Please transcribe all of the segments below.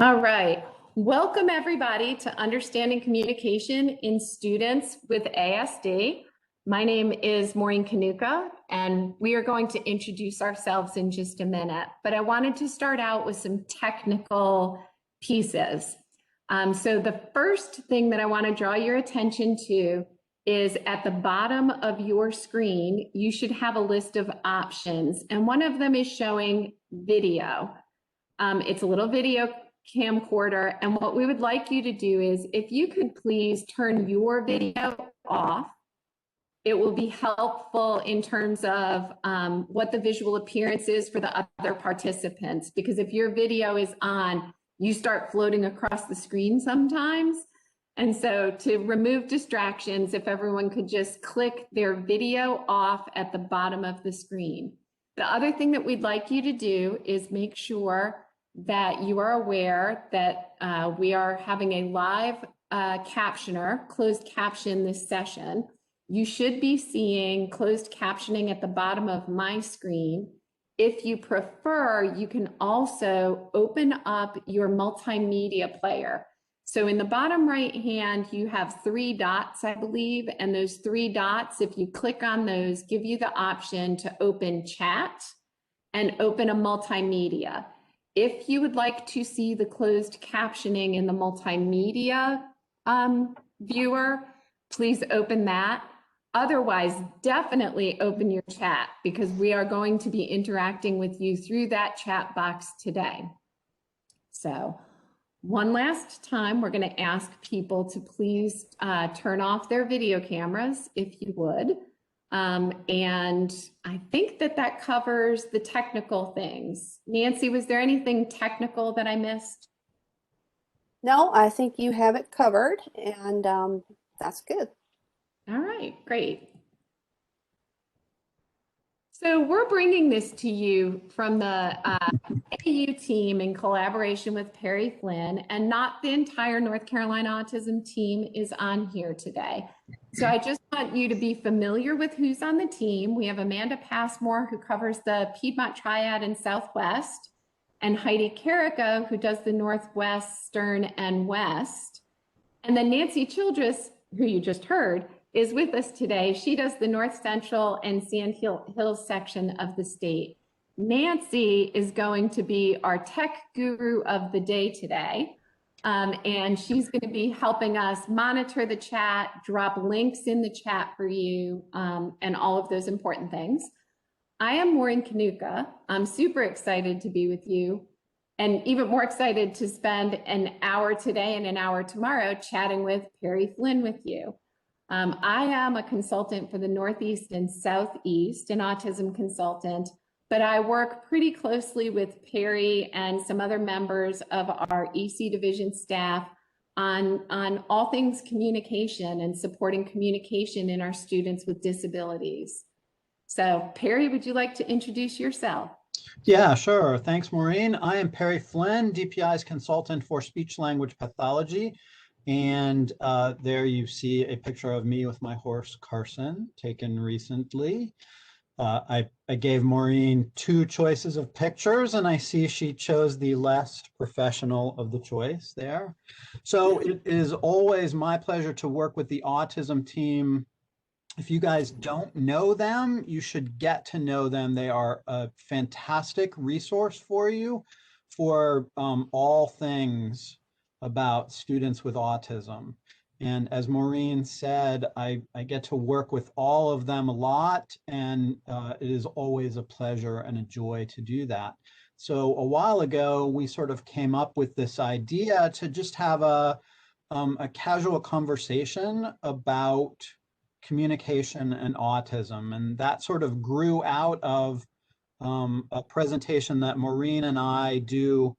All right. Welcome everybody to Understanding Communication in Students with ASD. My name is Maureen Kaniuka, and we are going to introduce ourselves in just a minute. But I wanted to start out with some technical pieces. So the first thing that I want to draw your attention to is at the bottom of your screen, you should have a list of options, and one of them is showing video. It's a little video camcorder, and what we would like you to do is, if you could please turn your video off, it will be helpful in terms of what the visual appearance is for the other participants, because if your video is on, you start floating across the screen sometimes. And so to remove distractions, if everyone could just click their video off at the bottom of the screen. The other thing that we'd like you to do is make sure that you are aware that we are having a live captioner, closed caption this session. You should be seeing closed captioning at the bottom of my screen. If you prefer, you can also open up your multimedia player. So in the bottom right hand, you have 3 dots, I believe, and those 3 dots, if you click on those, give you the option to open chat and open a multimedia. If you would like to see the closed captioning in the multimedia viewer, please open that. Otherwise, definitely open your chat, because we are going to be interacting with you through that chat box today. So one last time, we're going to ask people to please turn off their video cameras, if you would. And I think that covers the technical things. Nancy, was there anything technical that I missed? No, I think you have it covered, and that's good. All right, great. So we're bringing this to you from the AU team in collaboration with Perry Flynn, and not the entire North Carolina Autism team is on here today. So I just want you to be familiar with who's on the team. We have Amanda Passmore, who covers the Piedmont Triad and Southwest, and Heidi Carica, who does the Northwestern and West. And then Nancy Childress, who you just heard, is with us today. She does the North Central and Sand Hills section of the state. Nancy is going to be our tech guru of the day today. And she's going to be helping us monitor the chat, drop links in the chat for you, and all of those important things. I am Maureen Kaniuka. I'm super excited to be with you, and even more excited to spend an hour today and an hour tomorrow chatting with Perry Flynn with you. I am a consultant for the Northeast and Southeast, an autism consultant, but I work pretty closely with Perry and some other members of our EC division staff on all things communication and supporting communication in our students with disabilities. So Perry, would you like to introduce yourself? Yeah, sure. Thanks, Maureen. I am Perry Flynn, DPI's consultant for speech language pathology. And there you see a picture of me with my horse, Carson, taken recently. I gave Maureen 2 choices of pictures, and I see she chose the less professional of the choice there. So it is always my pleasure to work with the autism team. If you guys don't know them, you should get to know them. They are a fantastic resource for you for all things about students with autism. And as Maureen said, I get to work with all of them a lot, and it is always a pleasure and a joy to do that. So a while ago, we sort of came up with this idea to just have a casual conversation about communication and autism. And that sort of grew out of a presentation that Maureen and I do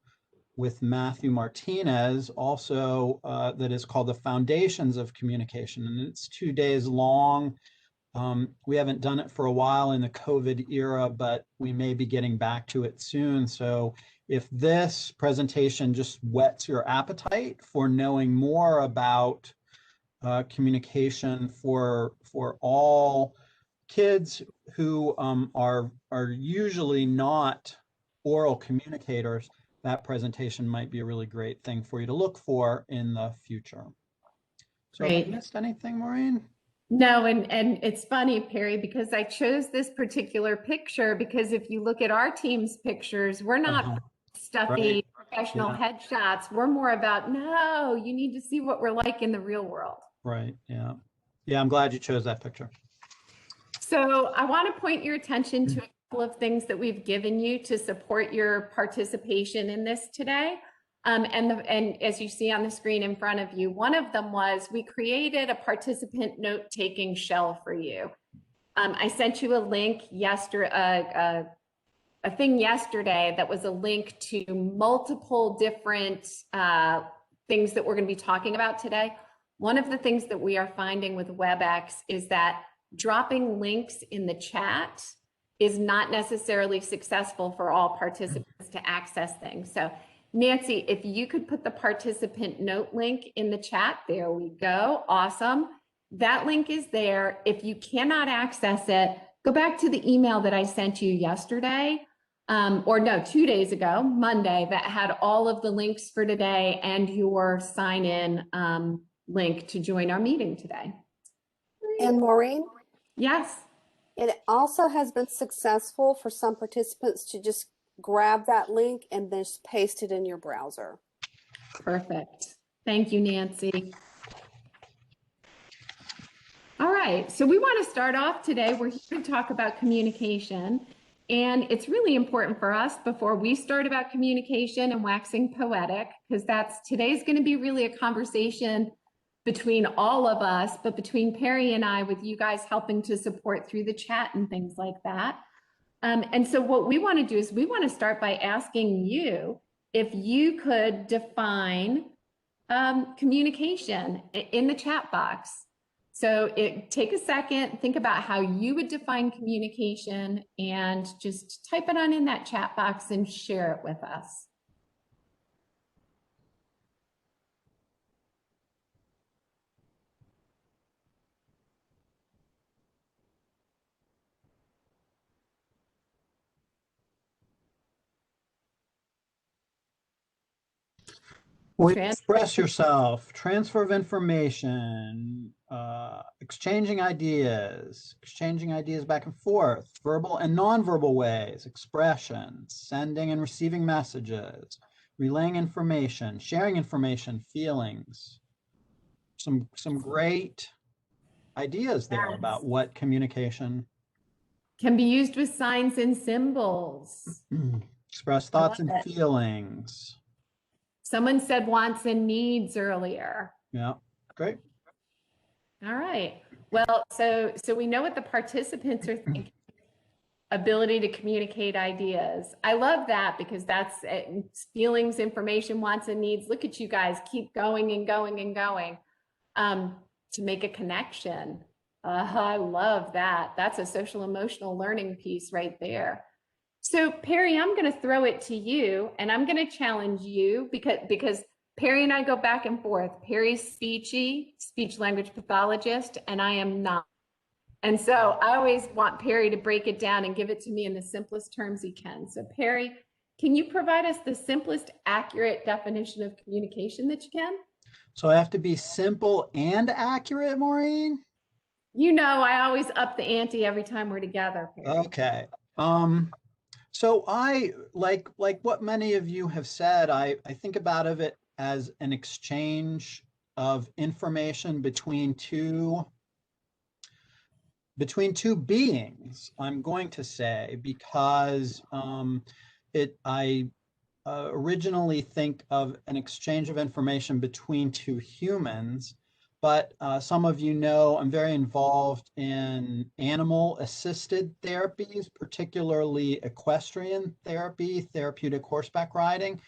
with Matthew Martinez, also that is called The Foundations of Communication. And it's 2 days long. We haven't done it for a while in the COVID era, but we may be getting back to it soon. So if this presentation just whets your appetite for knowing more about communication for all kids who are usually not oral communicators, that presentation might be a really great thing for you to look for in the future. So have I Great. missed anything, Maureen? No, and it's funny, Perry, because I chose this particular picture because if you look at our team's pictures, we're not stuffy Right. professional Yeah. headshots. We're more about, no, you need to see what we're like in the real world. Right. Yeah. Yeah. I'm glad you chose that picture. So I want to point your attention to a couple of things that we've given you to support your participation in this today. And as you see on the screen in front of you, one of them was we created a participant note-taking shell for you. I sent you a link yesterday, a thing yesterday that was a link to multiple different things that we're going to be talking about today. One of the things that we are finding with WebEx is that dropping links in the chat is not necessarily successful for all participants to access things. So Nancy, if you could put the participant note link in the chat, there we go. Awesome. That link is there. If you cannot access it, go back to the email that I sent you yesterday, or no, 2 days ago, Monday, that had all of the links for today and your sign in link to join our meeting today. And Maureen, Yes. it also has been successful for some participants to just grab that link and then just paste it in your browser. Perfect. Thank you, Nancy. All right, so we want to start off today. We're here to talk about communication. And it's really important for us before we start about communication and waxing poetic, because today's going to be really a conversation between all of us, but between Perry and I, with you guys helping to support through the chat and things like that. And so what we want to do is we want to start by asking you if you could define communication in the chat box. So take a second, think about how you would define communication and just type it on in that chat box and share it with us. Express yourself, transfer of information, exchanging ideas back and forth, verbal and nonverbal ways, expressions, sending and receiving messages, relaying information, sharing information, feelings. Some great ideas there about what communication can be used with signs and symbols. Express thoughts and feelings. Someone said wants and needs earlier. Yeah, great. All right. Well, so we know what the participants are thinking. Ability to communicate ideas. I love that because that's feelings, information, wants and needs. Look at you guys, keep going and going and going to make a connection. I love that. That's a social emotional learning piece right there. So Perry, I'm going to throw it to you and I'm going to challenge you because Perry and I go back and forth. Perry's speech language pathologist, and I am not. And so I always want Perry to break it down and give it to me in the simplest terms he can. So Perry, can you provide us the simplest, accurate definition of communication that you can? So I have to be simple and accurate, Maureen? You know, I always up the ante every time we're together, Perry. Okay. So I, like what many of you have said, I think about it as an exchange of information between two beings, I'm going to say, because I originally think of an exchange of information between two humans, but some of you know I'm very involved in animal-assisted therapies, particularly equestrian therapy, therapeutic horseback riding.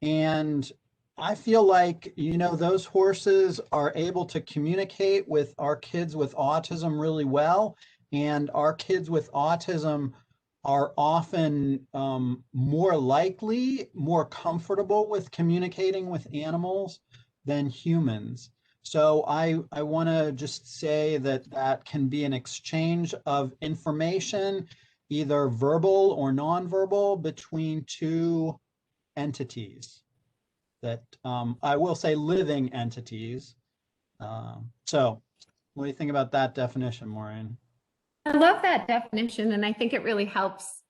And I feel like, you know, those horses are able to communicate with our kids with autism really well. And our kids with autism are often more likely, more comfortable with communicating with animals than humans. So I want to just say that can be an exchange of information, either verbal or nonverbal, between two entities that, I will say living entities. So what do you think about that definition, Maureen? I love that definition, and I think it really helps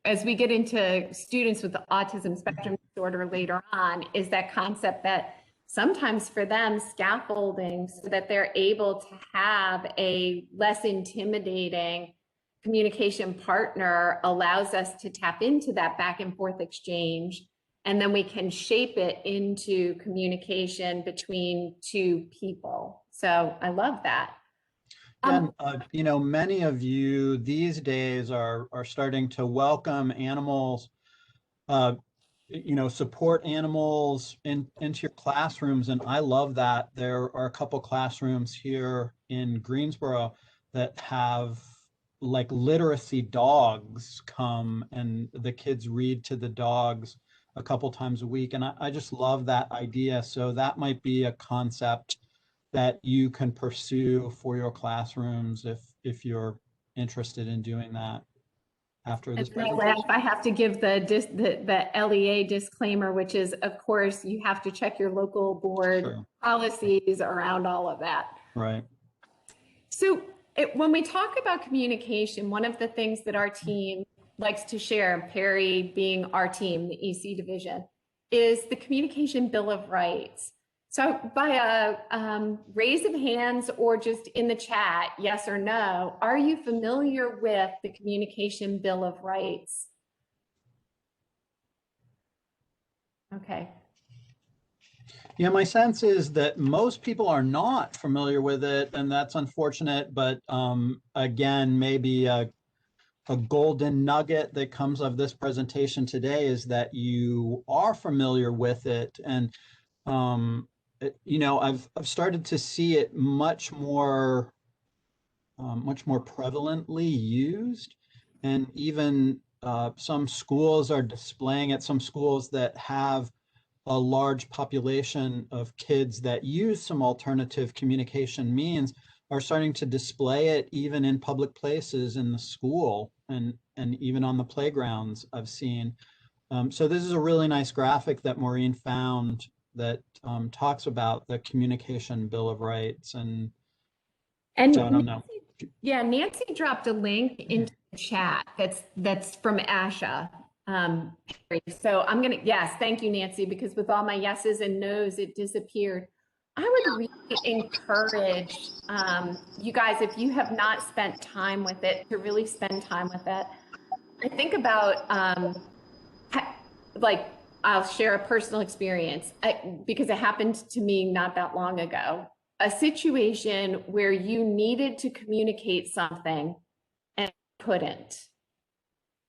as we get into students with the autism spectrum disorder later on, is that concept that sometimes for them scaffolding so that they're able to have a less intimidating communication partner allows us to tap into that back and forth exchange, and then we can shape it into communication between two people. So I love that. And you know, many of you these days are starting to welcome animals, you know, support animals into your classrooms, and I love that. There are a couple classrooms here in Greensboro that have like literacy dogs come, and the kids read to the dogs a couple times a week, and I just love that idea. So that might be a concept that you can pursue for your classrooms if you're interested in doing that after this presentation. I have to give the LEA disclaimer, which is, of course, you have to check your local board policies around all of that. Right. So when we talk about communication, one of the things that our team likes to share, Perry being our team, the EC division, is the Communication Bill of Rights. So by a raise of hands or just in the chat, yes or no, are you familiar with the Communication Bill of Rights? Okay. Yeah, my sense is that most people are not familiar with it, and that's unfortunate, but again, maybe a golden nugget that comes of this presentation today is that you are familiar with it. And you know, I've started to see it much more prevalently used, and even some schools are displaying it. Some schools that have a large population of kids that use some alternative communication means are starting to display it even in public places in the school, and even on the playgrounds I've seen. So this is a really nice graphic that Maureen found that talks about the Communication Bill of Rights, and so I don't know. Yeah, Nancy dropped a link into the chat that's from ASHA. So I'm gonna, yes, thank you, Nancy, because with all my yeses and nos, it disappeared. I would really encourage you guys, if you have not spent time with it, to really spend time with it. I think about like, I'll share a personal experience because it happened to me not that long ago. A situation where you needed to communicate something and couldn't.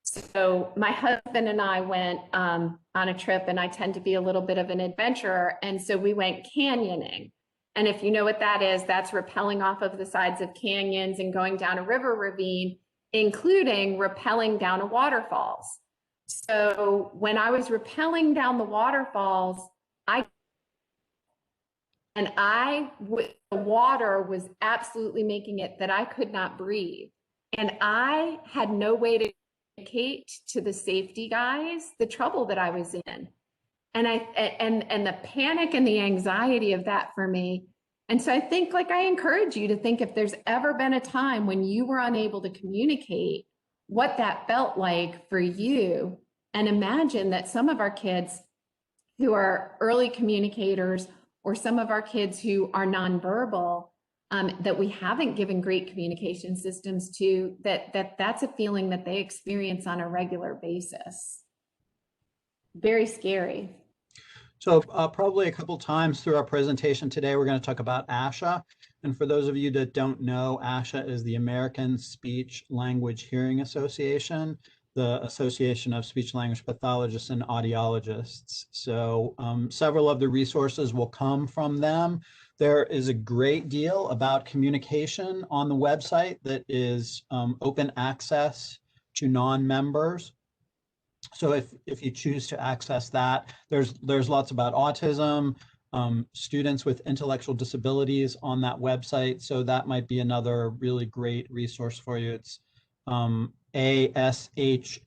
So my husband and I went on a trip, and I tend to be a little bit of an adventurer. And so we went canyoning. And if you know what that is, that's rappelling off of the sides of canyons and going down a river ravine, including rappelling down a waterfalls. So when I was rappelling down the waterfalls, the water was absolutely making it that I could not breathe. And I had no way to communicate to the safety guys the trouble that I was in. And the panic and the anxiety of that for me. And so I think, like, I encourage you to think, if there's ever been a time when you were unable to communicate, what that felt like for you. And imagine that some of our kids who are early communicators, or some of our kids who are nonverbal, that we haven't given great communication systems to, that's a feeling that they experience on a regular basis. Very scary. So probably a couple times through our presentation today, we're going to talk about ASHA. And for those of you that don't know, ASHA is the American Speech Language Hearing Association, the Association of Speech Language Pathologists and Audiologists. So several of the resources will come from them. There is a great deal about communication on the website that is open access to non-members. So if you choose to access that, there's lots about autism, students with intellectual disabilities on that website. So that might be another really great resource for you. It's asha.org.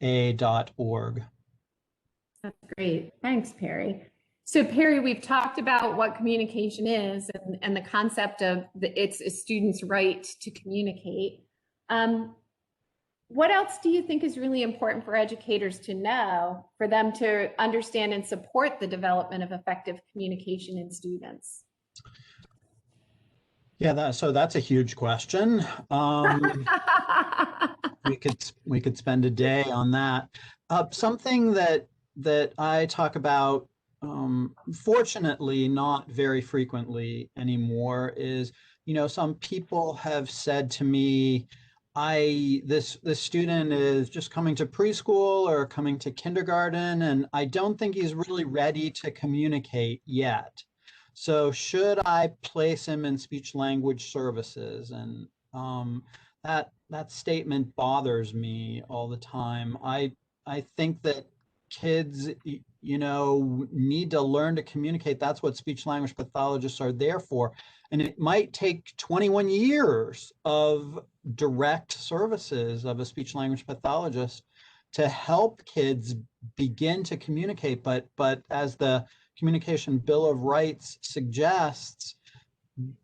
That's great. Thanks, Perry. So Perry, we've talked about what communication is and the concept of it's a student's right to communicate. What else do you think is really important for educators to know for them to understand and support the development of effective communication in students? Yeah, so that's a huge question. We could spend a day on that. Something that I talk about, fortunately, not very frequently anymore, is, some people have said to me, this student is just coming to preschool or coming to kindergarten, and I don't think he's really ready to communicate yet. So should I place him in speech language services? And that statement bothers me all the time. I think that kids, need to learn to communicate. That's what speech language pathologists are there for. And it might take 21 years of direct services of a speech language pathologist to help kids begin to communicate. But as the Communication Bill of Rights suggests,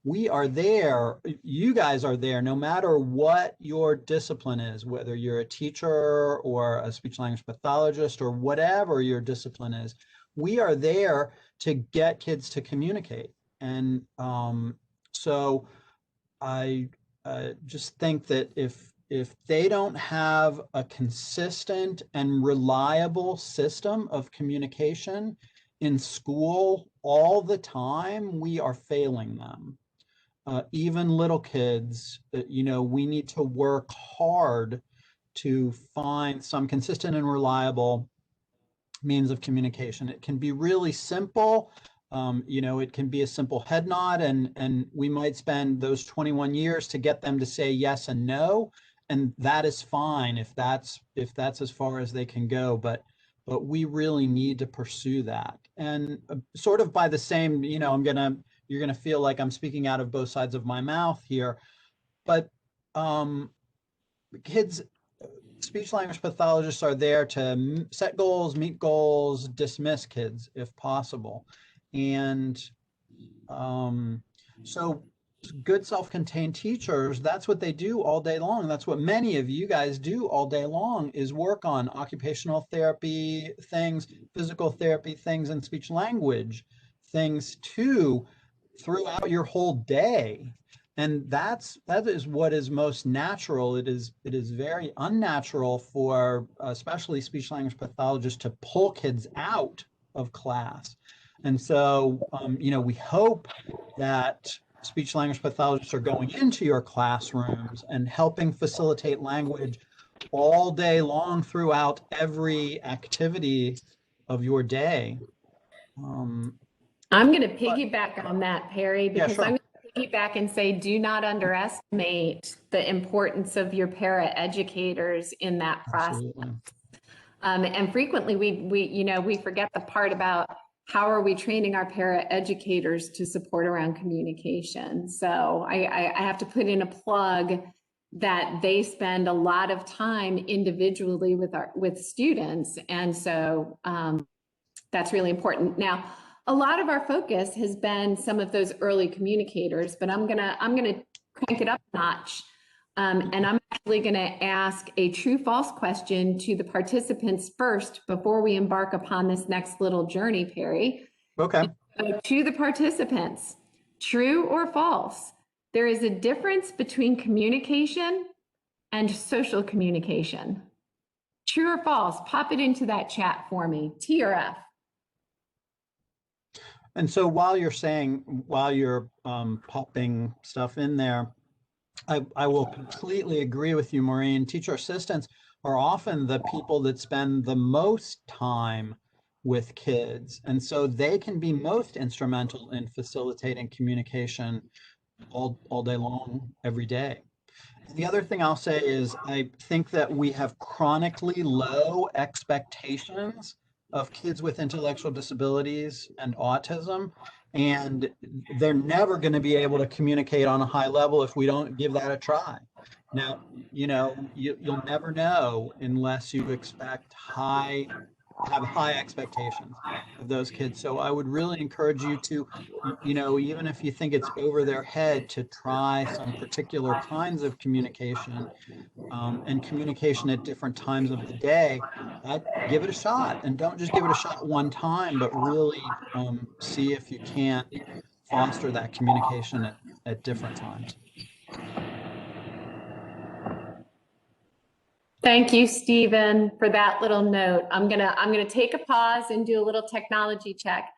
we are there, you guys are there, no matter what your discipline is, whether you're a teacher or a speech language pathologist or whatever your discipline is, we are there to get kids to communicate. And so I just think that if they don't have a consistent and reliable system of communication in school all the time, we are failing them. Even little kids, we need to work hard to find some consistent and reliable means of communication. It can be really simple. It can be a simple head nod, and we might spend those 21 years to get them to say yes and no, and that is fine if that's as far as they can go. But we really need to pursue that. And sort of by the same, you're gonna feel like I'm speaking out of both sides of my mouth here, but kids, speech language pathologists are there to set goals, meet goals, dismiss kids if possible. And so good self-contained teachers, that's what they do all day long. That's what many of you guys do all day long, is work on occupational therapy things, physical therapy things, and speech language things too throughout your whole day. And that is what is most natural. It is very unnatural for especially speech language pathologists to pull kids out of class. And so, we hope that speech language pathologists are going into your classrooms and helping facilitate language all day long throughout every activity of your day. I'm going to piggyback on that, Perry, because yeah, sure. I'm going to piggyback and say, do not underestimate the importance of your para-educators in that process. Absolutely. And frequently we forget the part about how are we training our para-educators to support around communication. So I have to put in a plug that they spend a lot of time individually with students. And so that's really important. Now, a lot of our focus has been some of those early communicators, but I'm gonna crank it up a notch. And I'm actually going to ask a true-false question to the participants first before we embark upon this next little journey, Perry. Okay. So to the participants, true or false, there is a difference between communication and social communication. True or false? Pop it into that chat for me. T or F? And so while you're popping stuff in there, I will completely agree with you, Maureen. Teacher assistants are often the people that spend the most time with kids. And so they can be most instrumental in facilitating communication all day long, every day. The other thing I'll say is I think that we have chronically low expectations of kids with intellectual disabilities and autism, and they're never going to be able to communicate on a high level if we don't give that a try. Now, you'll never know unless you expect high have high expectations of those kids. So I would really encourage you to, even if you think it's over their head, to try some particular kinds of communication and communication at different times of the day. Give it a shot, and don't just give it a shot one time, but really see if you can't foster that communication at different times. Thank you, Stephen, for that little note. I'm gonna take a pause and do a little technology check.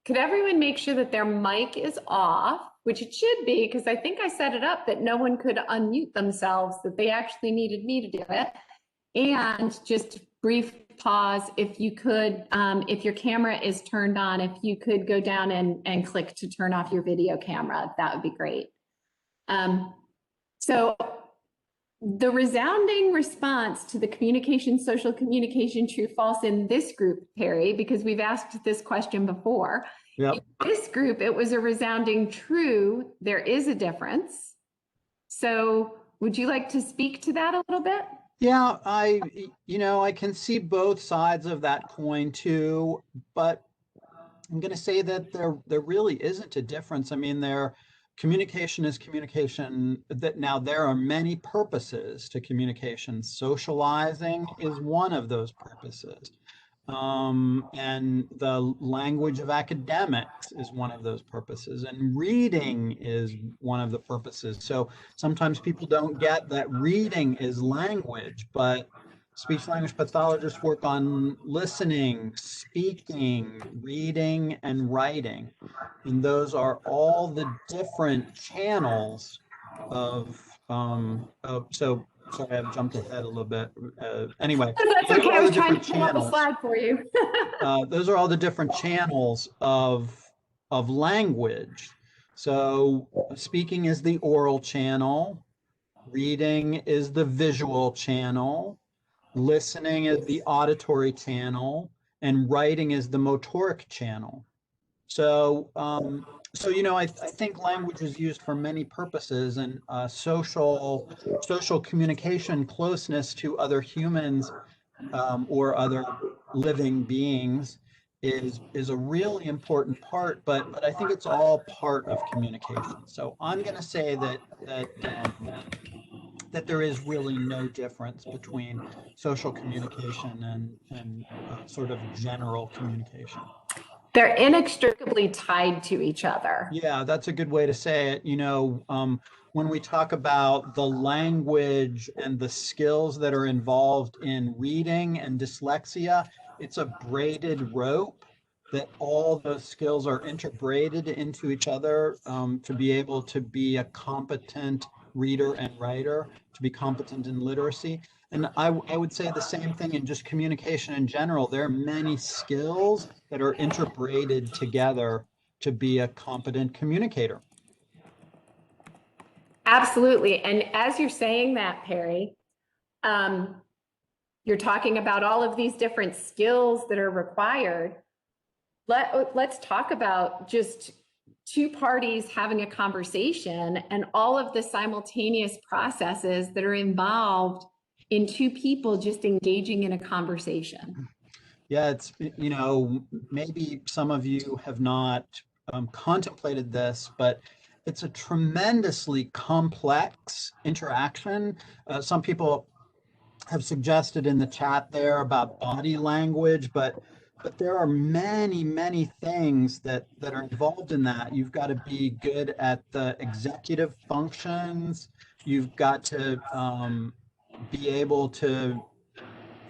Could everyone make sure that their mic is off, which it should be, because I think I set it up that no one could unmute themselves, that they actually needed me to do it. And just brief pause, if you could, if your camera is turned on, if you could go down and click to turn off your video camera, that would be great. So the resounding response to the communication, social communication, true, false in this group, Perry, because we've asked this question before. Yep. In this group, it was a resounding true. There is a difference. So would you like to speak to that a little bit? Yeah, I can see both sides of that coin too, but I'm going to say that there really isn't a difference. I mean, communication is communication. That now there are many purposes to communication. Socializing is one of those purposes. And the language of academics is one of those purposes, and reading is one of the purposes. So sometimes people don't get that reading is language, but speech language pathologists work on listening, speaking, reading, and writing. And those are all the different channels of so sorry, I've jumped ahead a little bit. Anyway, that's okay. I was trying to pull up a channels. slide for you. Those are all the different channels of language. So speaking is the oral channel, reading is the visual channel, listening is the auditory channel, and writing is the motoric channel. So I think language is used for many purposes, and social communication, closeness to other humans or other living beings is a really important part, but I think it's all part of communication. So I'm going to say that there is really no difference between social communication and sort of general communication. They're inextricably tied to each other. Yeah, that's a good way to say it. When we talk about the language and the skills that are involved in reading and dyslexia, it's a braided rope that all those skills are integrated into each other to be able to be a competent reader and writer, to be competent in literacy. And I would say the same thing in just communication in general. There are many skills that are interbraided together to be a competent communicator. Absolutely. And as you're saying that, Perry, you're talking about all of these different skills that are required. Let's talk about just two parties having a conversation and all of the simultaneous processes that are involved in two people just engaging in a conversation. Yeah, it's, maybe some of you have not contemplated this, but it's a tremendously complex interaction. Some people have suggested in the chat there about body language, but there are many, many things that are involved in that. You've got to be good at the executive functions. You've got to be able to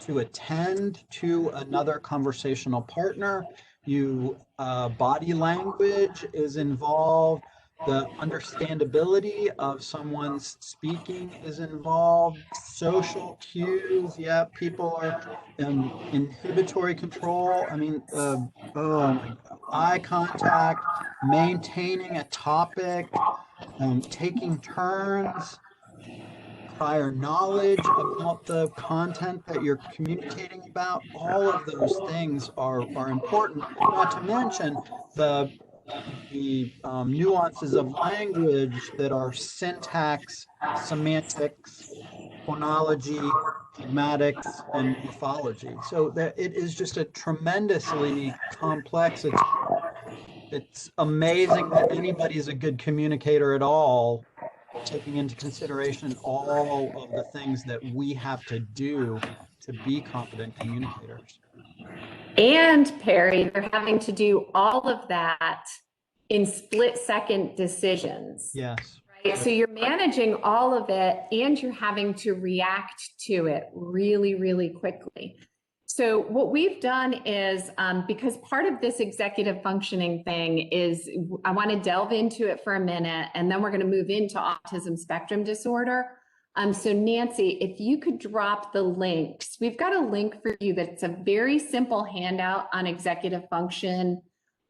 attend to another conversational partner. Body language is involved. The understandability of someone's speaking is involved. Social cues, yeah, people are inhibitory control. I mean, eye contact, maintaining a topic, taking turns, prior knowledge about the content that you're communicating about. All of those things are important, not to mention the nuances of language that are syntax, semantics, phonology, grammatics and morphology. So that it is just a tremendously complex. It's amazing that anybody is a good communicator at all, taking into consideration all of the things that we have to do to be competent communicators. And Perry, they're having to do all of that in split-second decisions. Yes. Right? So you're managing all of it and you're having to react to it really, really quickly. So what we've done is, because part of this executive functioning thing is, I want to delve into it for a minute, and then we're going to move into autism spectrum disorder. So Nancy, if you could drop the links, we've got a link for you that's a very simple handout on executive function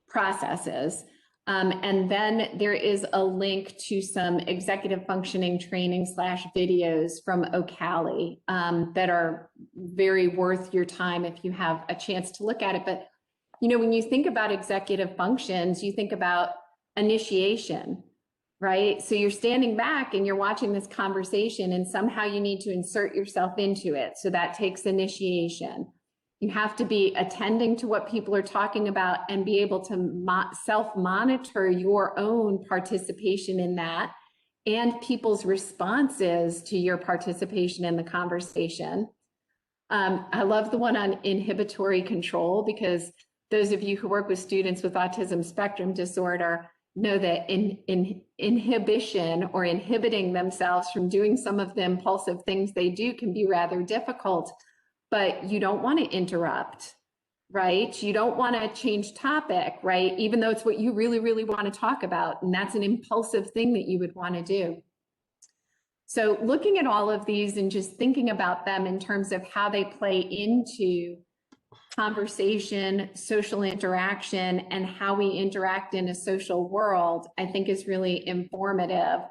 processes. And then there is a link to some executive functioning training / videos from Ocali that are very worth your time if you have a chance to look at it. But, you know, when you think about executive functions, you think about initiation, right? So you're standing back and you're watching this conversation and somehow you need to insert yourself into it. So that takes initiation. You have to be attending to what people are talking about and be able to self-monitor your own participation in that and people's responses to your participation in the conversation. I love the one on inhibitory control, because those of you who work with students with autism spectrum disorder know that inhibition or inhibiting themselves from doing some of the impulsive things they do can be rather difficult. But you don't want to interrupt, right? You don't want to change topic, right? Even though it's what you really, really want to talk about. And that's an impulsive thing that you would want to do. So looking at all of these and just thinking about them in terms of how they play into conversation, social interaction, and how we interact in a social world, I think is really informative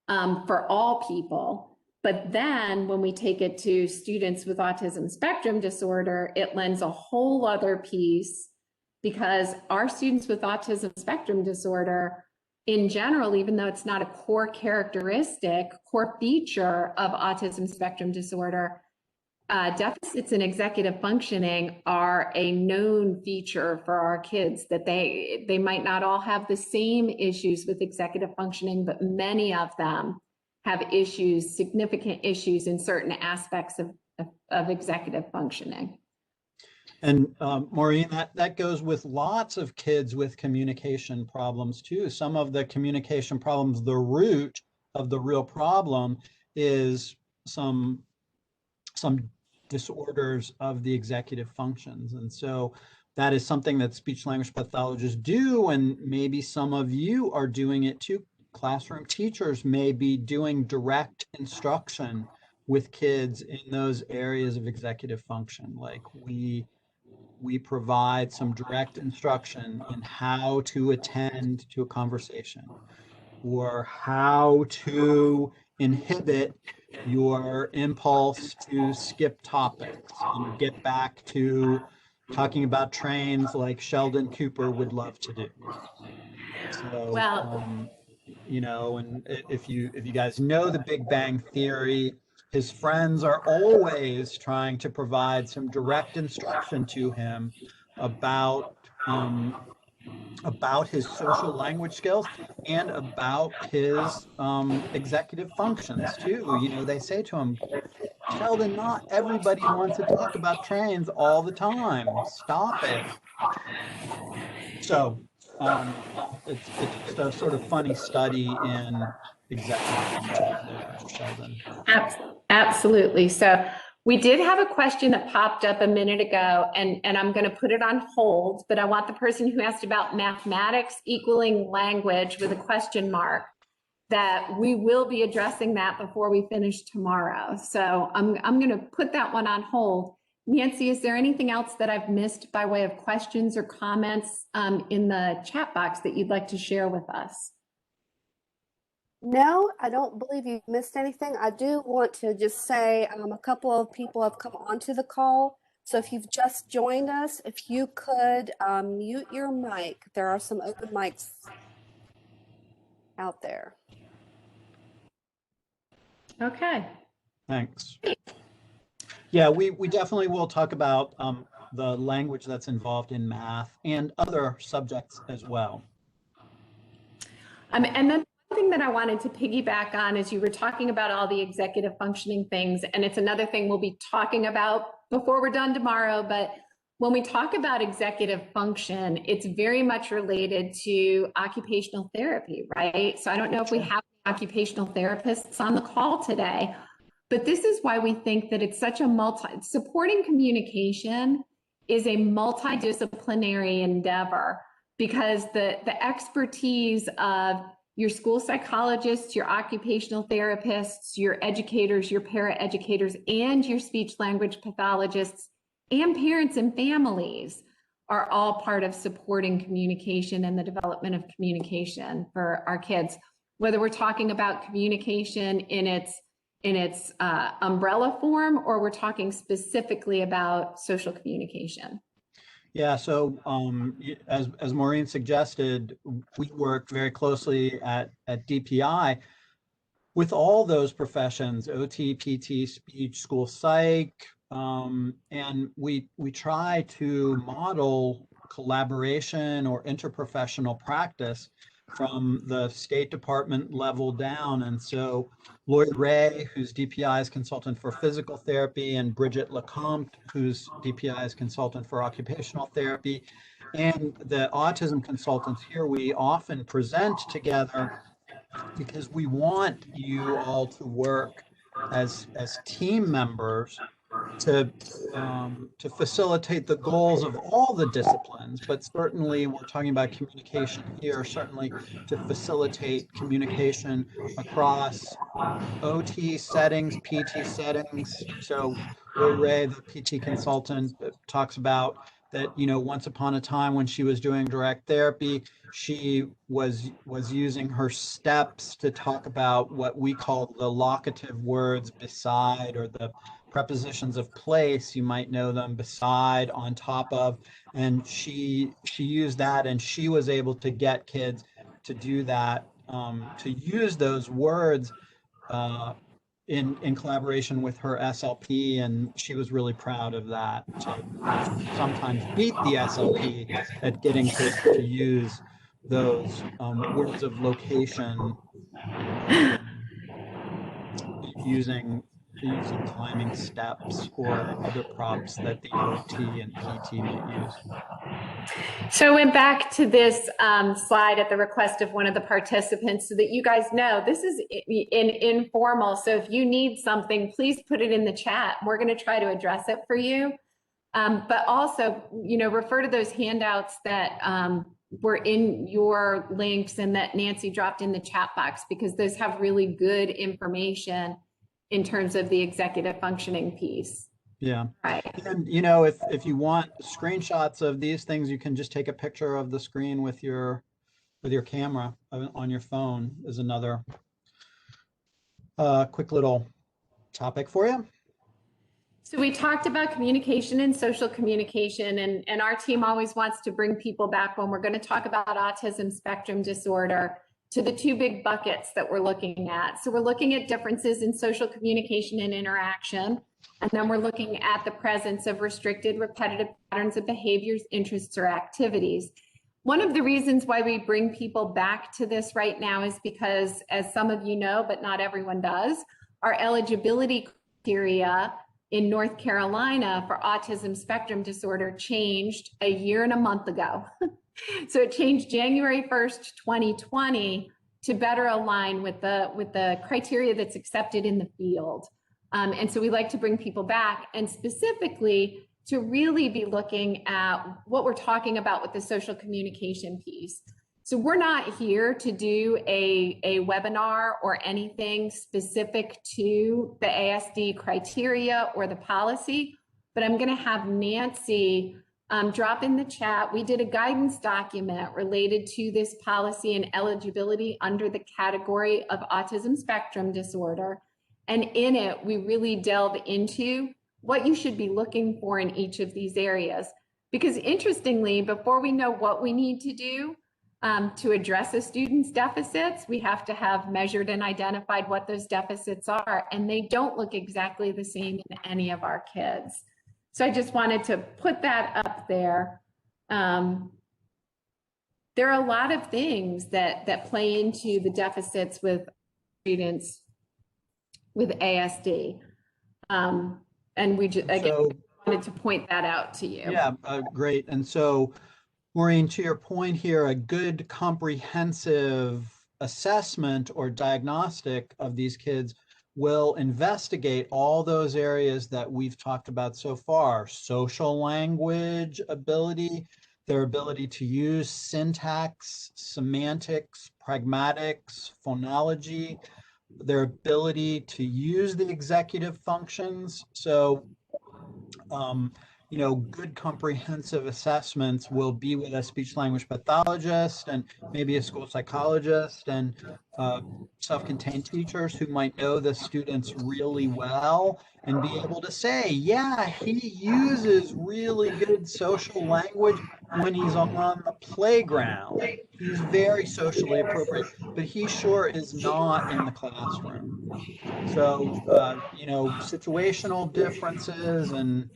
for all people. But then when we take it to students with autism spectrum disorder, it lends a whole other piece, because our students with autism spectrum disorder in general, even though it's not a core characteristic, core feature of autism spectrum disorder, deficits in executive functioning are a known feature for our kids, that they might not all have the same issues with executive functioning, but many of them have issues, significant issues in certain aspects of executive functioning. And Maureen, that goes with lots of kids with communication problems too. Some of the communication problems, the root of the real problem is some disorders of the executive functions. And so that is something that speech language pathologists do, and maybe some of you are doing it too. Classroom teachers may be doing direct instruction with kids in those areas of executive function. Like we provide some direct instruction in how to attend to a conversation, or how to inhibit your impulse to skip topics and get back to talking about trains like Sheldon Cooper would love to do. So, Well, you know, and if you guys know the Big Bang Theory, his friends are always trying to provide some direct instruction to him about his social language skills and about his executive functions too. You know, they say to him, Sheldon, not everybody wants to talk about trains all the time. Stop it. So it's just a sort of funny study in executive function there, Sheldon. absolutely. So we did have a question that popped up a minute ago, and I'm going to put it on hold, but I want the person who asked about mathematics equaling language with a question mark, that we will be addressing that before we finish tomorrow. So I'm going to put that one on hold. Nancy, is there anything else that I've missed by way of questions or comments in the chat box that you'd like to share with us? No, I don't believe you've missed anything. I do want to just say a couple of people have come onto the call. So if you've just joined us, if you could mute your mic. There are some open mics out there. Okay. Thanks. Yeah, we definitely will talk about the language that's involved in math and other subjects as well. And then one thing that I wanted to piggyback on is you were talking about all the executive functioning things, and it's another thing we'll be talking about before we're done tomorrow. But when we talk about executive function, it's very much related to occupational therapy, right? So I don't know if we have occupational therapists on the call today, but this is why we think that it's such a supporting communication is a multidisciplinary endeavor, because the expertise of your school psychologists, your occupational therapists, your educators, your paraeducators, and your speech language pathologists, and parents and families are all part of supporting communication and the development of communication for our kids. Whether we're talking about communication in its umbrella form, or we're talking specifically about social communication. Yeah, so as Maureen suggested, we work very closely at DPI with all those professions, OT, PT, speech, school psych, and we try to model collaboration or interprofessional practice from the State Department level down. And so Lloyd Ray, who's DPI's consultant for physical therapy, and Bridget Lecomte, who's DPI's consultant for occupational therapy, and the autism consultants here, we often present together because we want you all to work as team members to facilitate the goals of all the disciplines, but certainly we're talking about communication here, certainly to facilitate communication across OT settings, PT settings. So Ray, the PT consultant, talks about that, once upon a time when she was doing direct therapy, she was using her steps to talk about what we call the locative words beside, or the prepositions of place. You might know them: beside, on top of, and she used that, and she was able to get kids to do that, to use those words in collaboration with her SLP, and she was really proud of that, to sometimes beat the SLP at getting kids to use those words of location using climbing steps or other props that the OT and PT might use. So I went back to this slide at the request of one of the participants so that you guys know this is informal. So if you need something, please put it in the chat. We're going to try to address it for you. But also, refer to those handouts that were in your links and that Nancy dropped in the chat box, because those have really good information in terms of the executive functioning piece. Yeah. Right. And if you want screenshots of these things, you can just take a picture of the screen with your camera on your phone. Is another quick little topic for you. So we talked about communication and social communication, and our team always wants to bring people back when we're going to talk about autism spectrum disorder to the two big buckets that we're looking at. So we're looking at differences in social communication and interaction, and then we're looking at the presence of restricted repetitive patterns of behaviors, interests, or activities. One of the reasons why we bring people back to this right now is because, as some of you know, but not everyone does, our eligibility criteria in North Carolina for autism spectrum disorder changed a year and a month ago. So it changed January 1st, 2020 to better align with the criteria that's accepted in the field. And so we like to bring people back, and specifically to really be looking at what we're talking about with the social communication piece. So we're not here to do a webinar or anything specific to the ASD criteria or the policy, but I'm going to have Nancy drop in the chat. We did a guidance document related to this policy and eligibility under the category of autism spectrum disorder. And in it, we really delve into what you should be looking for in each of these areas. Because interestingly, before we know what we need to do, to address a student's deficits, we have to have measured and identified what those deficits are, and they don't look exactly the same in any of our kids. So I just wanted to put that up there. There are a lot of things that play into the deficits with students with ASD. And we just, again, wanted to point that out to you. Yeah, great. And so, Maureen, to your point here, a good comprehensive assessment or diagnostic of these kids will investigate all those areas that we've talked about so far: social language ability, their ability to use syntax, semantics, pragmatics, phonology, their ability to use the executive functions. So, you know, good comprehensive assessments will be with a speech language pathologist and maybe a school psychologist and self-contained teachers who might know the students really well and be able to say, yeah, he uses really good social language when he's on the playground. He's very socially appropriate, but he sure is not in the classroom. So, you know, situational differences and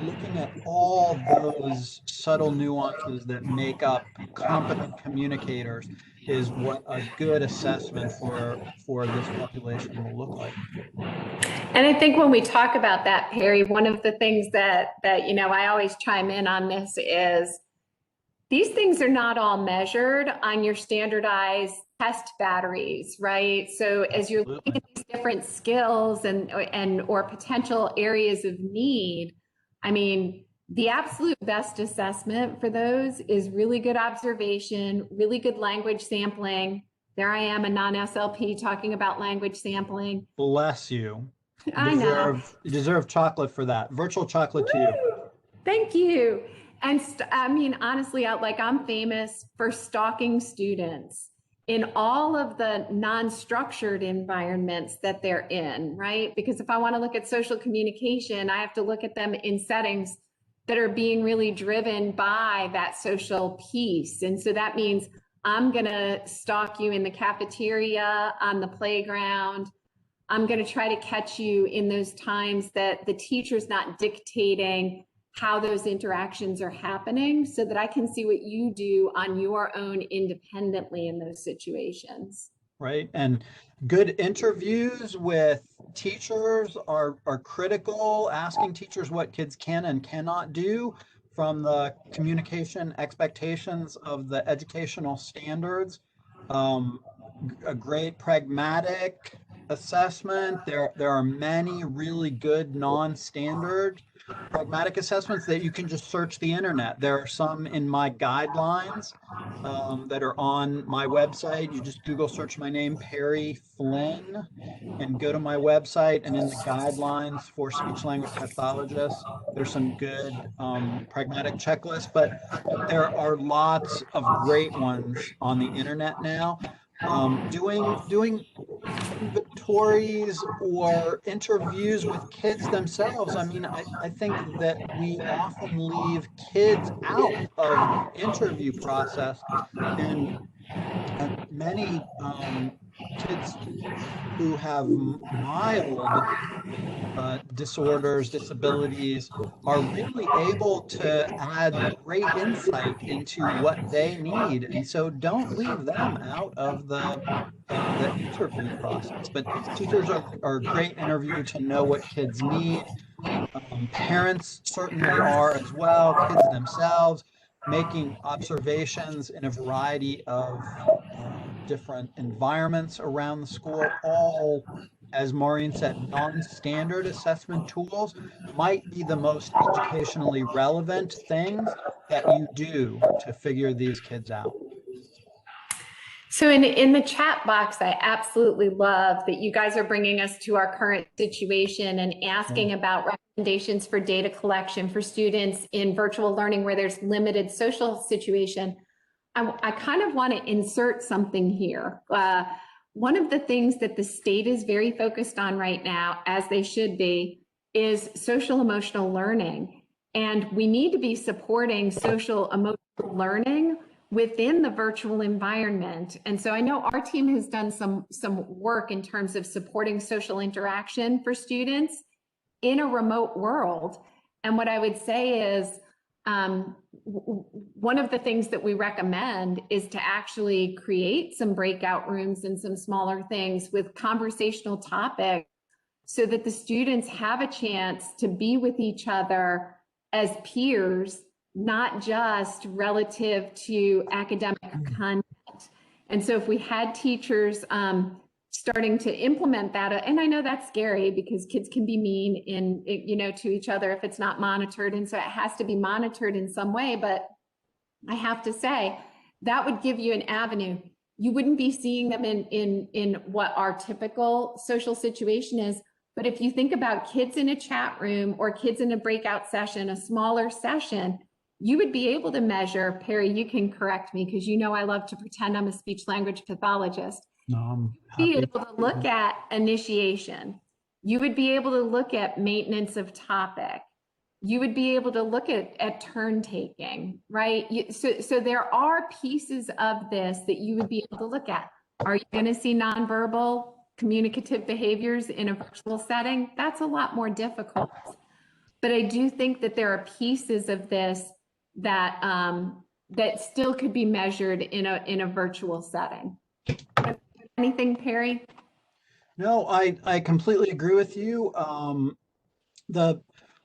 looking at all those subtle nuances that make up competent communicators is what a good assessment for this population will look like. And I think when we talk about that, Perry, one of the things that you know, I always chime in on this is these things are not all measured on your standardized test batteries, right? So as you're looking at these different skills and or potential areas of need, I mean, the absolute best assessment for those is really good observation, really good language sampling. There I am, a non-SLP, talking about language sampling. Bless you. I know. You deserve chocolate for that. Virtual chocolate to you. Thank you. And I mean, honestly, I'm famous for stalking students in all of the non-structured environments that they're in, right? Because if I want to look at social communication, I have to look at them in settings that are being really driven by that social piece. And so that means I'm going to stalk you in the cafeteria, on the playground. I'm going to try to catch you in those times that the teacher's not dictating how those interactions are happening, so that I can see what you do on your own independently in those situations. Right. And good interviews with teachers are critical. Asking teachers what kids can and cannot do from the communication expectations of the educational standards. A great pragmatic assessment. There are many really good non-standard pragmatic assessments that you can just search the internet. There are some in my guidelines that are on my website. You just Google search my name, Perry Flynn, and go to my website, and in the guidelines for speech language pathologists, there's some good pragmatic checklists, but there are lots of great ones on the internet now. Doing inventories or interviews with kids themselves. I mean, I think that we often leave kids out of the interview process, and many kids who have mild disorders, disabilities, are really able to add great insight into what they need. And so don't leave them out of the interview process. But teachers are a great interview to know what kids need. Parents certainly are as well, kids themselves, making observations in a variety of different environments around the school, all, as Maureen said, non-standard assessment tools might be the most educationally relevant things that you do to figure these kids out. So in the chat box, I absolutely love that you guys are bringing us to our current situation and asking about recommendations for data collection for students in virtual learning where there's limited social situation. I kind of want to insert something here. One of the things that the state is very focused on right now, as they should be, is social emotional learning. And we need to be supporting social emotional learning within the virtual environment. And so I know our team has done some work in terms of supporting social interaction for students in a remote world. And what I would say is, one of the things that we recommend is to actually create some breakout rooms and some smaller things with conversational topics so that the students have a chance to be with each other as peers, not just relative to academic content. And so if we had teachers starting to implement that, and I know that's scary because kids can be mean to each other if it's not monitored, and so it has to be monitored in some way. But I have to say that would give you an avenue. You wouldn't be seeing them in what our typical social situation is. But if you think about kids in a chat room or kids in a breakout session, a smaller session, you would be able to measure, Perry, you can correct me because I love to pretend I'm a speech language pathologist. No, I'm Be happy. able to look at initiation. You would be able to look at maintenance of topic. You would be able to look at turn taking, right? So there are pieces of this that you would be able to look at. Are you going to see nonverbal communicative behaviors in a virtual setting? That's a lot more difficult. But I do think that there are pieces of this that that still could be measured in a virtual setting. Anything, Perry? No, I completely agree with you.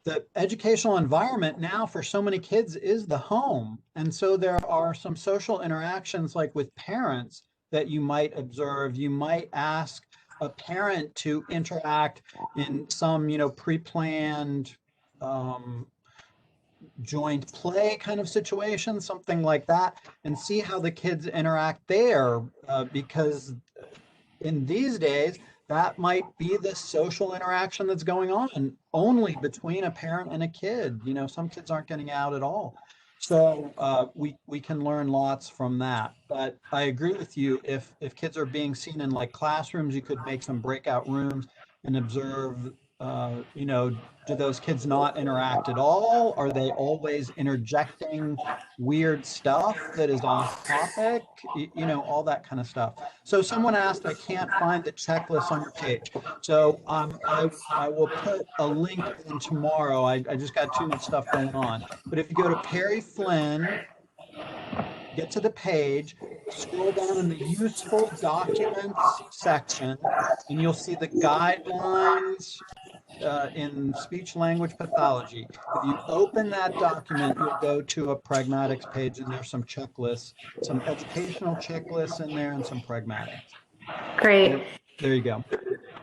The educational environment now for so many kids is the home. And so there are some social interactions like with parents that you might observe. You might ask a parent to interact in some, pre-planned joint play kind of situation, something like that, and see how the kids interact there, because in these days, that might be the social interaction that's going on only between a parent and a kid. Some kids aren't getting out at all. So we can learn lots from that. But I agree with you. If kids are being seen in like classrooms, you could make some breakout rooms and observe, do those kids not interact at all? Are they always interjecting weird stuff that is off topic? All that kind of stuff. So someone asked, I can't find the checklist on your page. So I will put a link in tomorrow. I just got too much stuff going on. But if you go to Perry Flynn, get to the page, scroll down in the useful documents section, and you'll see the guidelines in speech language pathology. If you open that document, you'll go to a pragmatics page, and there's some checklists, some educational checklists in there, and some pragmatics. Great. There you go.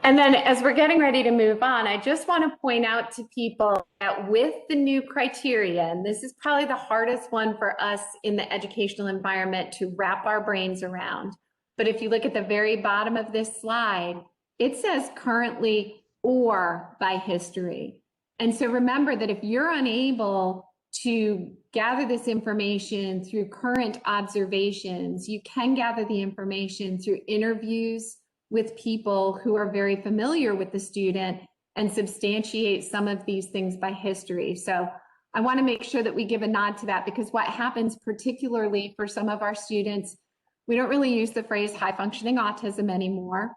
And then as we're getting ready to move on, I just want to point out to people that with the new criteria, and this is probably the hardest one for us in the educational environment to wrap our brains around. But if you look at the very bottom of this slide, it says currently or by history. And so remember that if you're unable to gather this information through current observations, you can gather the information through interviews with people who are very familiar with the student and substantiate some of these things by history. So I want to make sure that we give a nod to that, because what happens particularly for some of our students, we don't really use the phrase high functioning autism anymore,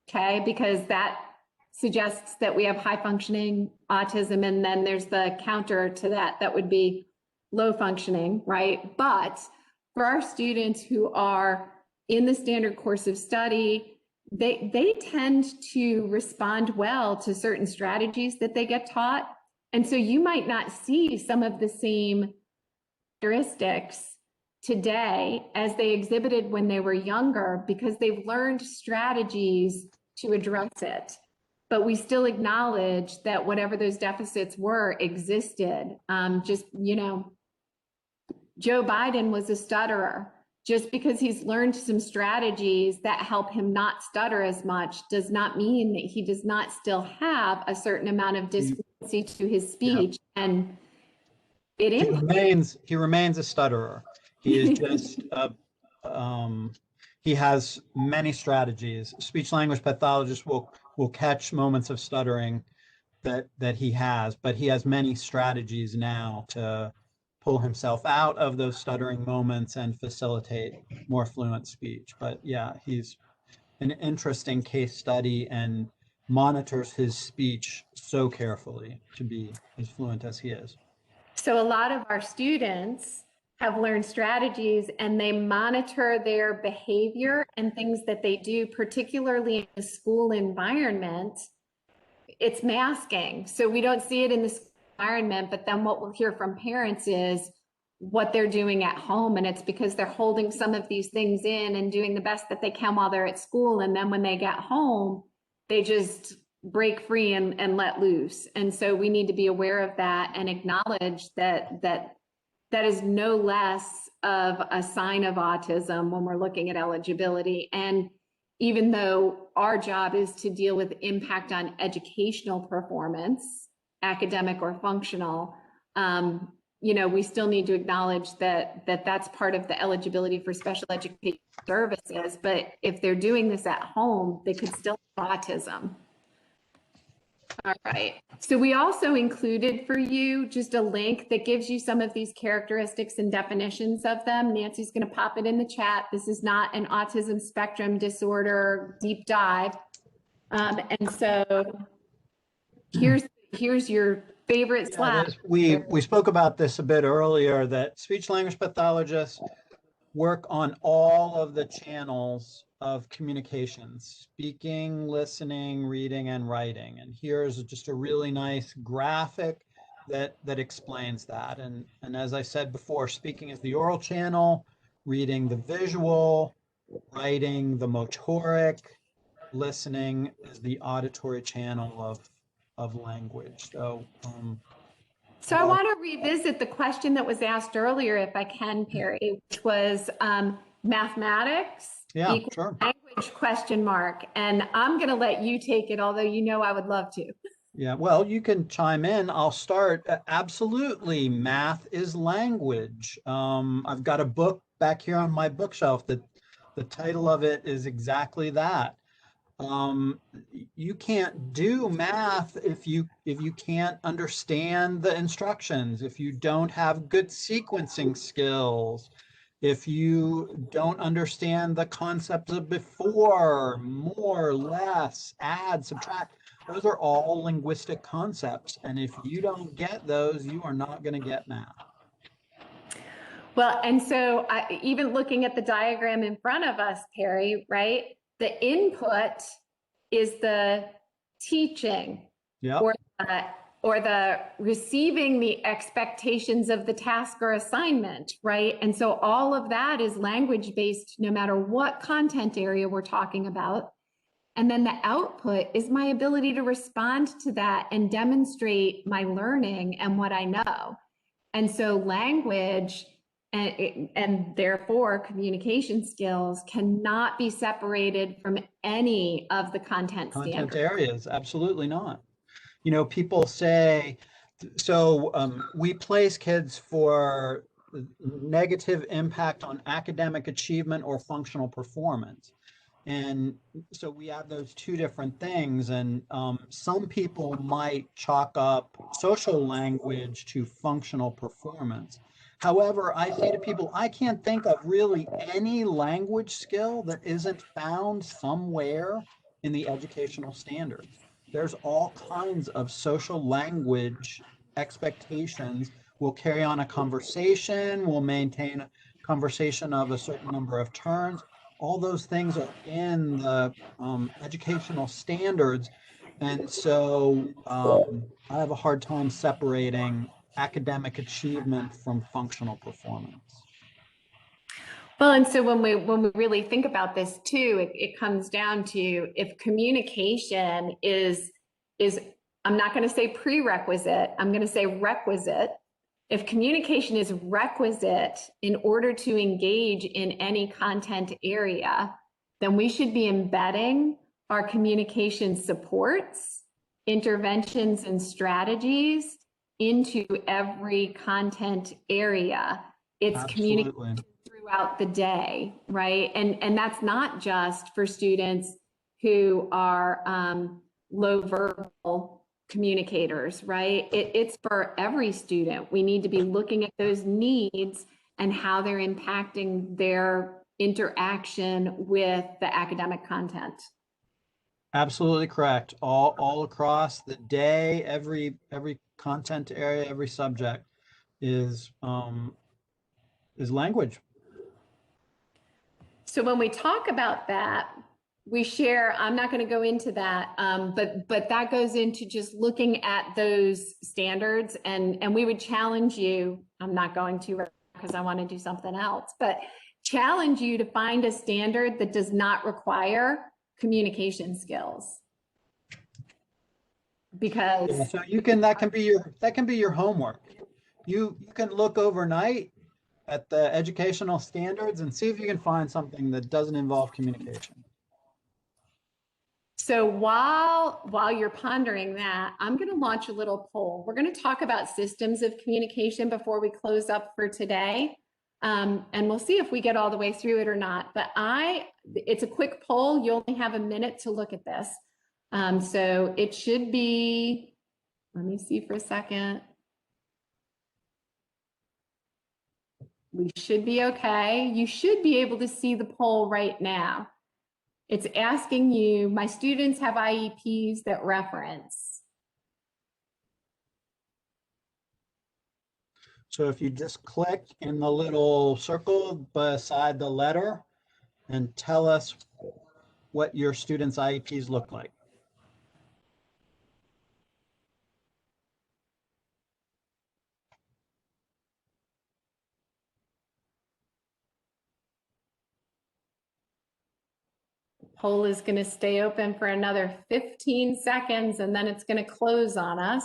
okay? Because that suggests that we have high functioning autism, and then there's the counter to that, that would be low functioning, right? But for our students who are in the standard course of study, they tend to respond well to certain strategies that they get taught. And so you might not see some of the same characteristics today as they exhibited when they were younger, because they've learned strategies to address it. But we still acknowledge that whatever those deficits were existed. Joe Biden was a stutterer. Just because he's learned some strategies that help him not stutter as much does not mean that he does not still have a certain amount of disfluency to his speech. Yeah. And he remains a stutterer. He is just he has many strategies. Speech language pathologists will catch moments of stuttering that he has, but he has many strategies now to pull himself out of those stuttering moments and facilitate more fluent speech. But yeah, he's an interesting case study and monitors his speech so carefully to be as fluent as he is. So a lot of our students have learned strategies and they monitor their behavior and things that they do, particularly in the school environment. It's masking. So we don't see it in the school environment, but then what we'll hear from parents is what they're doing at home. And it's because they're holding some of these things in and doing the best that they can while they're at school. And then when they get home, they just break free and let loose. And so we need to be aware of that and acknowledge that is no less of a sign of autism when we're looking at eligibility. And even though our job is to deal with impact on educational performance, academic or functional, we still need to acknowledge that's part of the eligibility for special education services. But if they're doing this at home, they could still have autism. All right. So we also included for you just a link that gives you some of these characteristics and definitions of them. Nancy's going to pop it in the chat. This is not an autism spectrum disorder deep dive. And so here's your favorite slide. We spoke about this a bit earlier, that speech language pathologists work on all of the channels of communications: speaking, listening, reading, and writing. And here's just a really nice graphic that explains that. And as I said before, speaking is the oral channel, reading the visual, writing the motoric, listening is the auditory channel of language. So I want to revisit the question that was asked earlier, if I can, Perry, which was mathematics equals language question mark. And I'm going to let you take it, although I would love to. Yeah, well, you can chime in. I'll start. Absolutely, math is language. I've got a book back here on my bookshelf that the title of it is exactly that. You can't do math if you can't understand the instructions, if you don't have good sequencing skills, if you don't understand the concepts of before, more, less, add, subtract. Those are all linguistic concepts. And if you don't get those, you are not going to get math. Well, and so even looking at the diagram in front of us, Perry, right? The input is the teaching, or the receiving the expectations of the task or assignment, right? And so all of that is language-based, no matter what content area we're talking about. And then the output is my ability to respond to that and demonstrate my learning and what I know. And so language and therefore communication skills cannot be separated from any of the content standards. Areas, absolutely not. People say, we place kids for negative impact on academic achievement or functional performance. And so we have those two different things. And some people might chalk up social language to functional performance. However, I say to people, I can't think of really any language skill that isn't found somewhere in the educational standards. There's all kinds of social language expectations. We'll carry on a conversation, we'll maintain a conversation of a certain number of turns. All those things are in the educational standards. And so I have a hard time separating academic achievement from functional performance. Well, and so when we really think about this too, it comes down to, if communication is I'm not going to say prerequisite, I'm going to say requisite. If communication is requisite in order to engage in any content area, then we should be embedding our communication supports, interventions, and strategies into every content area. It's communication throughout the day, right? And that's not just for students who are low verbal communicators, right? It's for every student. We need to be looking at those needs and how they're impacting their interaction with the academic content. Absolutely correct. All across the day, every content area, every subject is language. So when we talk about that, we share, I'm not going to go into that, but that goes into just looking at those standards, and we would challenge you, I'm not going to because I want to do something else, but challenge you to find a standard that does not require communication skills. Because Yeah, so you can, that can be your homework. You can look overnight at the educational standards and see if you can find something that doesn't involve communication. so while you're pondering that, I'm going to launch a little poll. We're going to talk about systems of communication before we close up for today. And we'll see if we get all the way through it or not. But it's a quick poll. You only have a minute to look at this. So it should be, let me see for a second. We should be okay. You should be able to see the poll right now. It's asking you, my students have IEPs that reference. So if you just click in the little circle beside the letter and tell us what your students' IEPs look like. Poll is going to stay open for another 15 seconds and then it's going to close on us.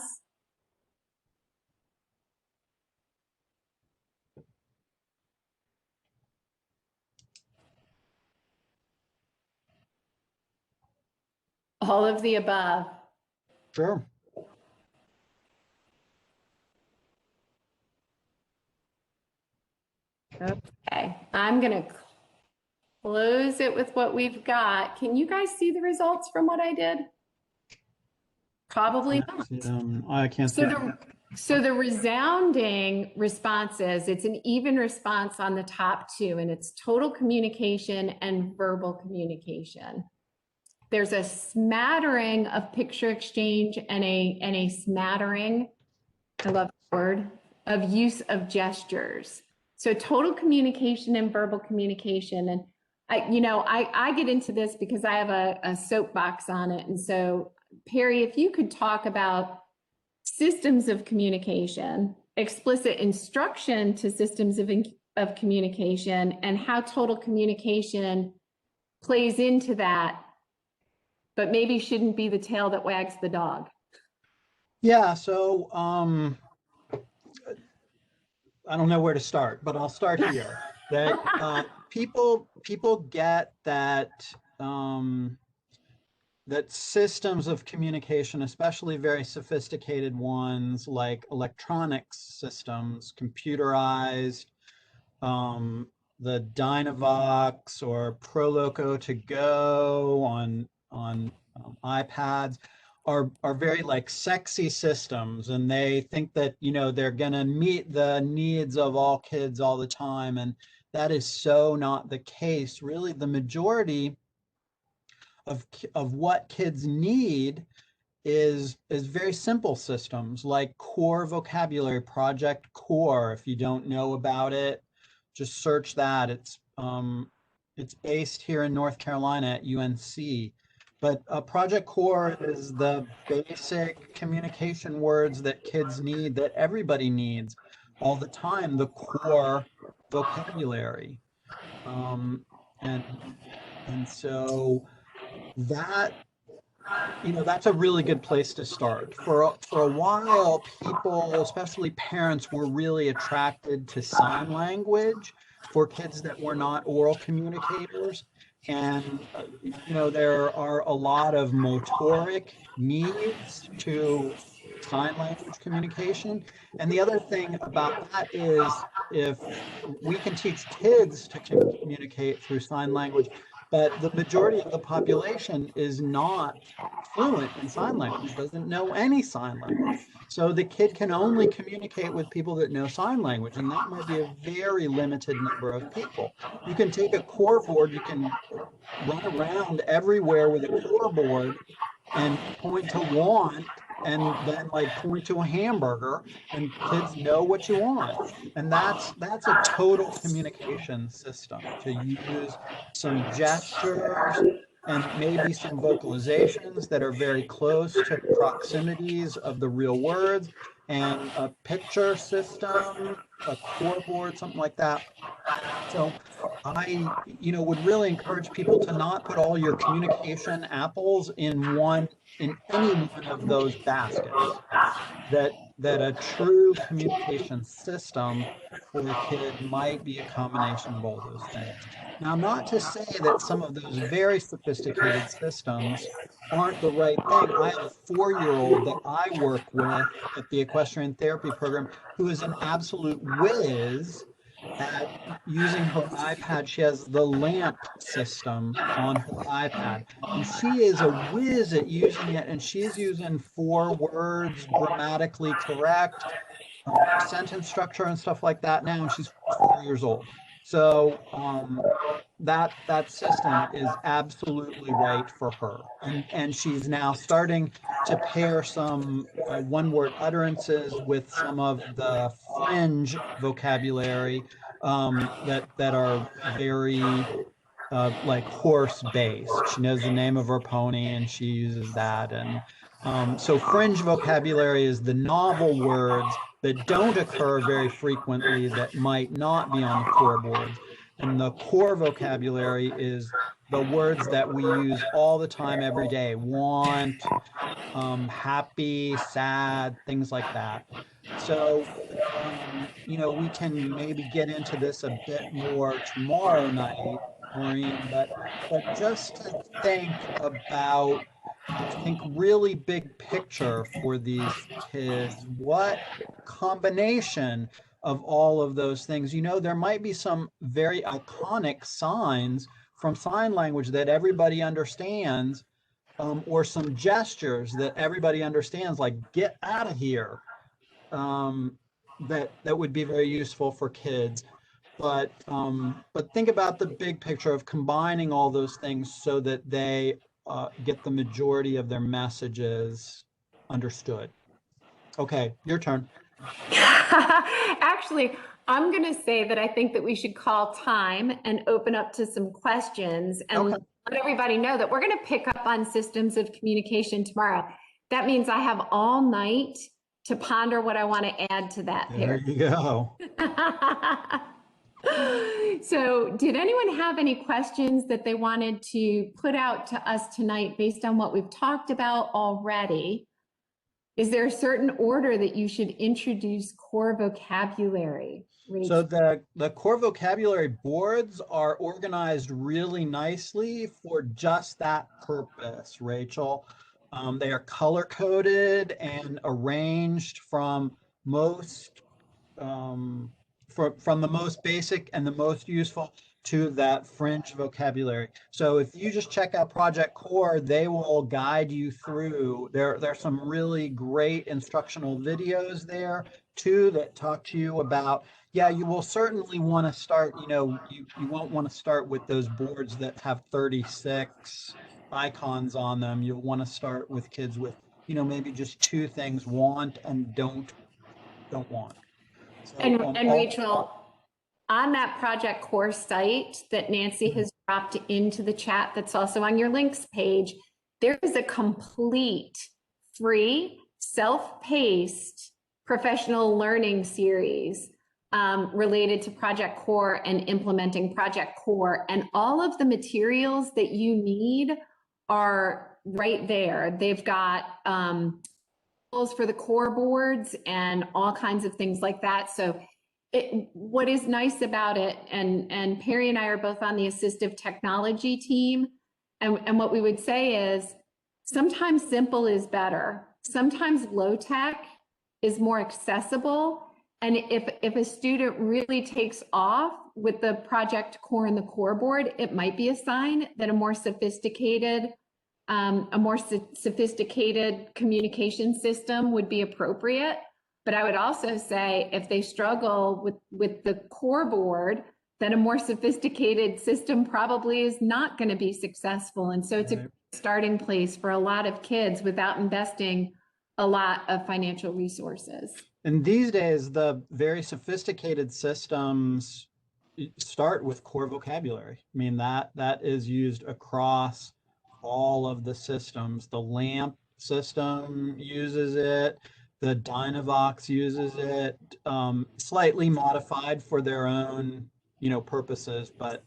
All of the above. Sure. Okay, I'm going to close it with what we've got. Can you guys see the results from what I did? Probably not. I can't see that. So the resounding responses, it's an even response on the top two, and it's total communication and verbal communication. There's a smattering of picture exchange and a smattering, I love the word, of use of gestures. So total communication and verbal communication. And I get into this because I have a soapbox on it. And so Perry, if you could talk about systems of communication, explicit instruction to systems of communication, and how total communication plays into that, but maybe shouldn't be the tail that wags the dog. Yeah, so I don't know where to start, but I'll start here. That people get that that systems of communication, especially very sophisticated ones like electronics systems, computerized, the Dynavox or Proloco to go on iPads are very like sexy systems, and they think that they're gonna meet the needs of all kids all the time, and that is so not the case. Really, the majority of what kids need is very simple systems like core vocabulary, Project Core. If you don't know about it, just search that. It's based here in North Carolina at UNC. But Project Core is the basic communication words that kids need, that everybody needs all the time, the core vocabulary. And so that, that's a really good place to start. For a while, people, especially parents, were really attracted to sign language for kids that were not oral communicators. And, there are a lot of motoric needs to sign language communication. And the other thing about that is, if we can teach kids to communicate through sign language, but the majority of the population is not fluent in sign language, doesn't know any sign language. So the kid can only communicate with people that know sign language, and that might be a very limited number of people. You can take a core board, you can run around everywhere with a core board and point to want, and then like point to a hamburger, and kids know what you want. And that's a total communication system, to use some gestures and maybe some vocalizations that are very close to proximities of the real words, and a picture system, a core board, something like that. So I, would really encourage people to not put all your communication apples in any one of those baskets. That a true communication system for a kid might be a combination of all those things. Now, not to say that some of those very sophisticated systems aren't the right thing. I have a 4-year-old that I work with at the equestrian therapy program who is an absolute whiz at using her iPad. She has the lamp system on her iPad, and she is a whiz at using it, and she's using 4 words grammatically correct, sentence structure and stuff like that now, and she's 4 years old. So that system is absolutely right for her, and she's now starting to pair some one-word utterances with some of the fringe vocabulary that are very like horse-based. She knows the name of her pony and she uses that, and so fringe vocabulary is the novel words that don't occur very frequently, that might not be on the core boards. And the core vocabulary is the words that we use all the time, every day: want, happy, sad, things like that. So, we can maybe get into this a bit more tomorrow night, Maureen, but just to think really big picture for these kids, what combination of all of those things. There might be some very iconic signs from sign language that everybody understands, or some gestures that everybody understands, like "get out of here," that would be very useful for kids. But think about the big picture of combining all those things so that they get the majority of their messages understood. Okay, your turn. Actually, I'm going to say that I think that we should call time and open up to some questions, and let everybody know that we're going to pick up on systems of communication tomorrow. That means I have all night to ponder what I want to add to that. There you go. So did anyone have any questions that they wanted to put out to us tonight based on what we've talked about already? Is there a certain order that you should introduce core vocabulary? So the core vocabulary boards are organized really nicely for just that purpose, Rachel. They are color-coded and arranged from from the most basic and the most useful to that fringe vocabulary. So if you just check out Project Core, they will guide you through. There's some really great instructional videos there too that talk to you about, you will certainly want to start, you won't want to start with those boards that have 36 icons on them. You'll want to start with kids with, maybe just 2 things: want and don't want. So, and Rachel, on that Project Core site that Nancy has dropped into the chat, that's also on your links page, there is a complete free self-paced professional learning series related to Project Core and implementing Project Core. And all of the materials that you need are right there. They've got for the core boards and all kinds of things like that. So what is nice about it, and Perry and I are both on the assistive technology team, and what we would say is sometimes simple is better. Sometimes low tech is more accessible. And if a student really takes off with the project core and the core board, it might be a sign that a more sophisticated communication system would be appropriate. But I would also say if they struggle with the core board, then a more sophisticated system probably is not going to be successful. And so it's a starting place for a lot of kids without investing a lot of financial resources. And these days, the very sophisticated systems start with core vocabulary. I mean, that is used across all of the systems. The LAMP system uses it. The Dynavox uses it, slightly modified for their own, purposes, but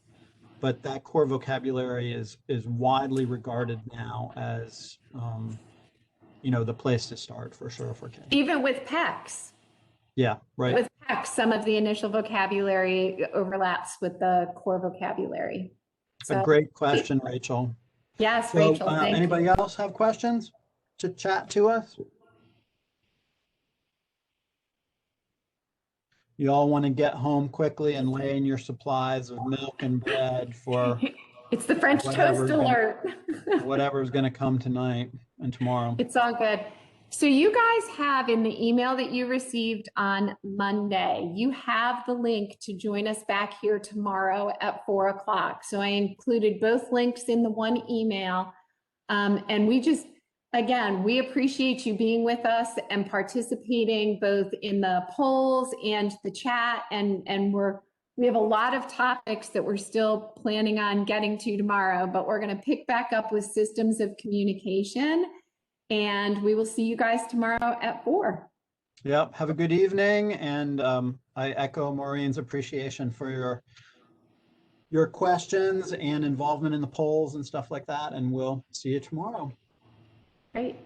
that core vocabulary is widely regarded now as, the place to start for sure for kids. Even with PECs. Yeah, right. With PECs, some of the initial vocabulary overlaps with the core vocabulary. So, a great question, Rachel. Yes, so, Rachel, thank anybody you. else have questions to chat to us? You all want to get home quickly and lay in your supplies of milk and bread for it's the French toast alert. Whatever's going to come tonight and tomorrow. It's all good. So you guys have in the email that you received on Monday, you have the link to join us back here tomorrow at 4 o'clock. So I included both links in the one email. And again, we appreciate you being with us and participating both in the polls and the chat. And we have a lot of topics that we're still planning on getting to tomorrow, but we're going to pick back up with systems of communication. And we will see you guys tomorrow at 4. Yep. Have a good evening. And I echo Maureen's appreciation for your questions and involvement in the polls and stuff like that. And we'll see you tomorrow. Great.